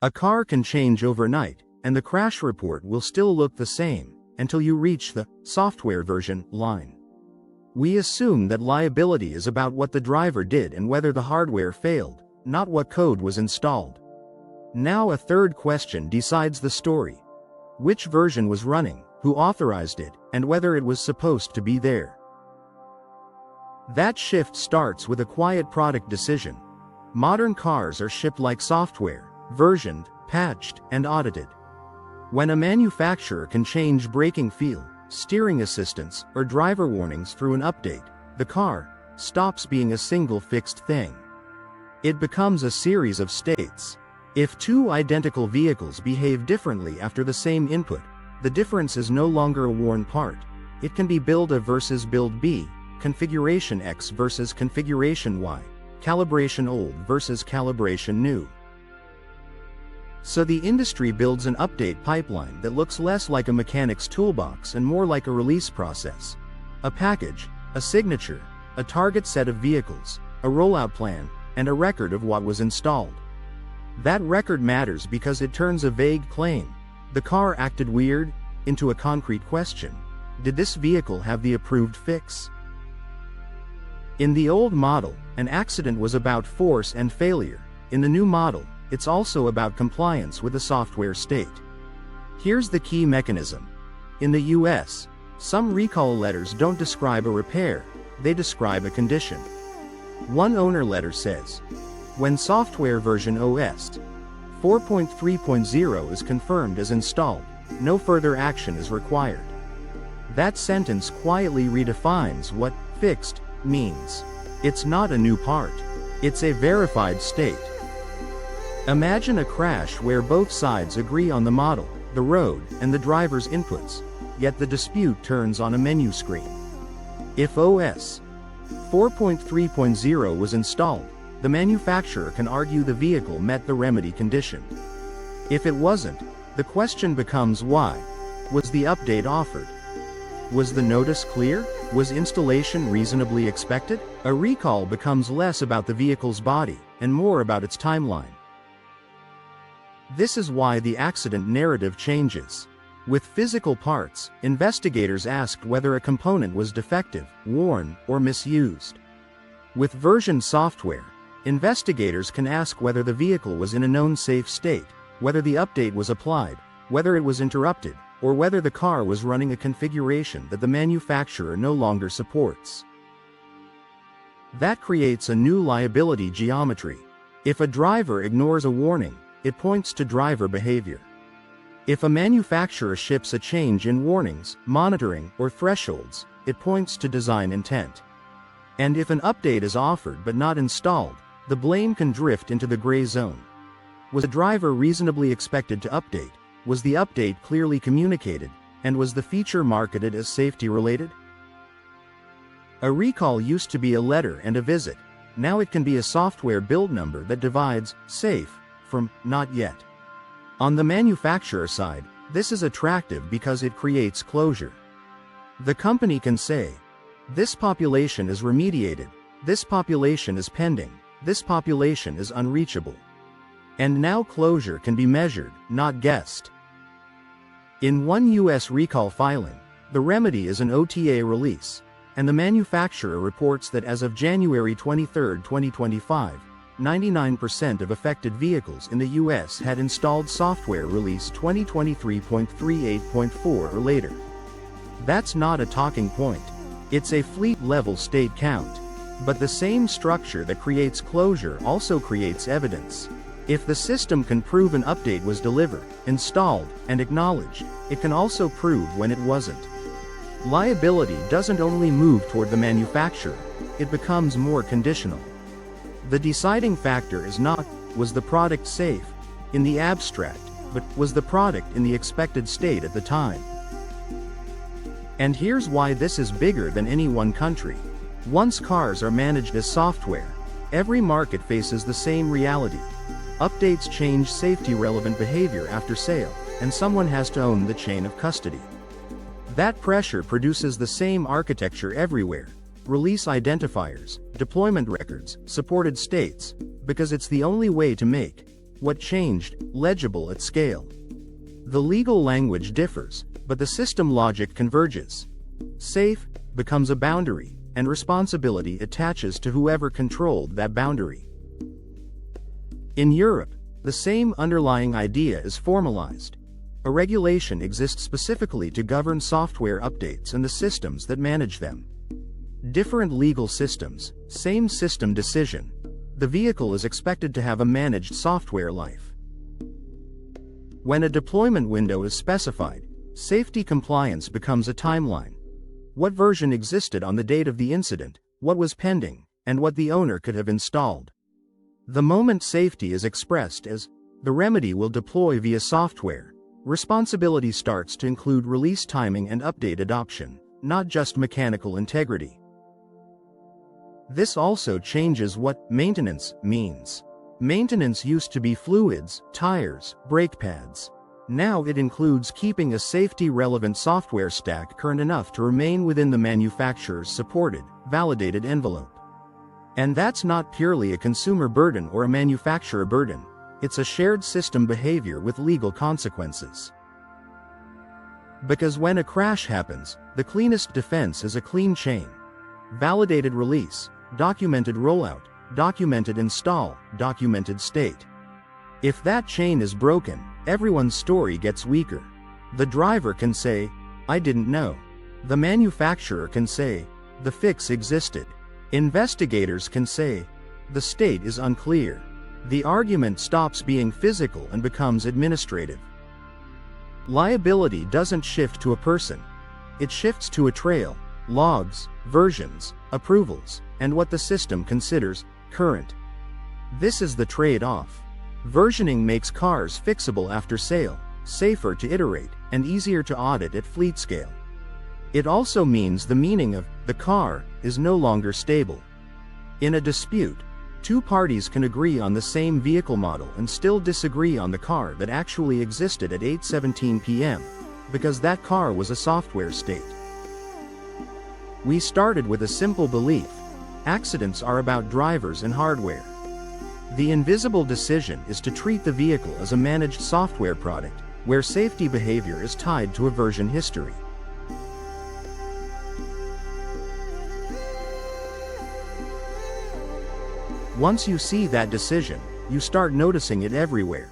A car can change overnight, and the crash report will still look the same until you reach the software version line. We assume that liability is about what the driver did and whether the hardware failed, not what code was installed. Now a third question decides the story. Which version was running, who authorized it, and whether it was supposed to be there. That shift starts with a quiet product decision. Modern cars are shipped like software, versioned, patched, and audited. When a manufacturer can change braking feel, steering assistance, or driver warnings through an update, the car stops being a single fixed thing. It becomes a series of states. If two identical vehicles behave differently after the same input, the difference is no longer a worn part. It can be build A versus build B, configuration X versus configuration Y, calibration old versus calibration new. So the industry builds an update pipeline that looks less like a mechanic's toolbox and more like a release process. A package, a signature, a target set of vehicles, a rollout plan, and a record of what was installed. That record matters because it turns a vague claim, "The car acted weird," into a concrete question. Did this vehicle have the approved fix? In the old model, an accident was about force and failure. In the new model, it's also about compliance with the software state. Here's the key mechanism. In the US, some recall letters don't describe a repair, they describe a condition. One owner letter says, "When software version OS 4.3.0 is confirmed as installed, no further action is required." That sentence quietly redefines what "fixed" means. It's not a new part. It's a verified state. Imagine a crash where both sides agree on the model, the road, and the driver's inputs, yet the dispute turns on a menu screen. If OS 4.3.0 was installed, the manufacturer can argue the vehicle met the remedy condition. If it wasn't, the question becomes why. Was the update offered? Was the notice clear? Was installation reasonably expected? A recall becomes less about the vehicle's body, and more about its timeline. This is why the accident narrative changes. With physical parts, investigators asked whether a component was defective, worn, or misused. With version software, investigators can ask whether the vehicle was in a known safe state, whether the update was applied, whether it was interrupted, or whether the car was running a configuration that the manufacturer no longer supports. That creates a new liability geometry. If a driver ignores a warning, it points to driver behavior. If a manufacturer ships a change in warnings, monitoring, or thresholds, it points to design intent. And if an update is offered but not installed, the blame can drift into the gray zone. Was a driver reasonably expected to update? Was the update clearly communicated? And was the feature marketed as safety-related? A recall used to be a letter and a visit. Now it can be a software build number that divides safe from not yet. On the manufacturer side, this is attractive because it creates closure. The company can say, "This population is remediated, this population is pending, this population is unreachable." And now closure can be measured, not guessed. In one US recall filing, the remedy is an OTA release, and the manufacturer reports that as of January 23, 2025, 99% of affected vehicles in the US had installed software release 2023.38.4 or later. That's not a talking point. It's a fleet-level state count. But the same structure that creates closure also creates evidence. If the system can prove an update was delivered, installed, and acknowledged, it can also prove when it wasn't. Liability doesn't only move toward the manufacturer, it becomes more conditional. The deciding factor is not, was the product safe, in the abstract, but was the product in the expected state at the time. And here's why this is bigger than any one country. Once cars are managed as software, every market faces the same reality. Updates change safety-relevant behavior after sale, and someone has to own the chain of custody. That pressure produces the same architecture everywhere. Release identifiers, deployment records, supported states, because it's the only way to make What changed? Legible at scale. The legal language differs, but the system logic converges. Safe becomes a boundary, and responsibility attaches to whoever controlled that boundary. In Europe, the same underlying idea is formalized. A regulation exists specifically to govern software updates and the systems that manage them. Different legal systems, same system decision. The vehicle is expected to have a managed software life. When a deployment window is specified, safety compliance becomes a timeline. What version existed on the date of the incident, what was pending, and what the owner could have installed. The moment safety is expressed as, the remedy will deploy via software, responsibility starts to include release timing and update adoption, not just mechanical integrity. This also changes what maintenance means. Maintenance used to be fluids, tires, brake pads. Now it includes keeping a safety-relevant software stack current enough to remain within the manufacturer's supported, validated envelope. And that's not purely a consumer burden or a manufacturer burden. It's a shared system behavior with legal consequences. Because when a crash happens, the cleanest defense is a clean chain. Validated release, documented rollout, documented install, documented state. If that chain is broken, everyone's story gets weaker. The driver can say, "I didn't know." The manufacturer can say, "The fix existed." Investigators can say, "The state is unclear." The argument stops being physical and becomes administrative. Liability doesn't shift to a person. It shifts to a trail, logs, versions, approvals, and what the system considers current. This is the trade-off. Versioning makes cars fixable after sale, safer to iterate, and easier to audit at fleet scale. It also means the meaning of the car is no longer stable. In a dispute, two parties can agree on the same vehicle model and still disagree on the car that actually existed at 8:17 p.m., because that car was a software state. We started with a simple belief: accidents are about drivers and hardware. The invisible decision is to treat the vehicle as a managed software product, where safety behavior is tied to a version history. Once you see that decision, you start noticing it everywhere.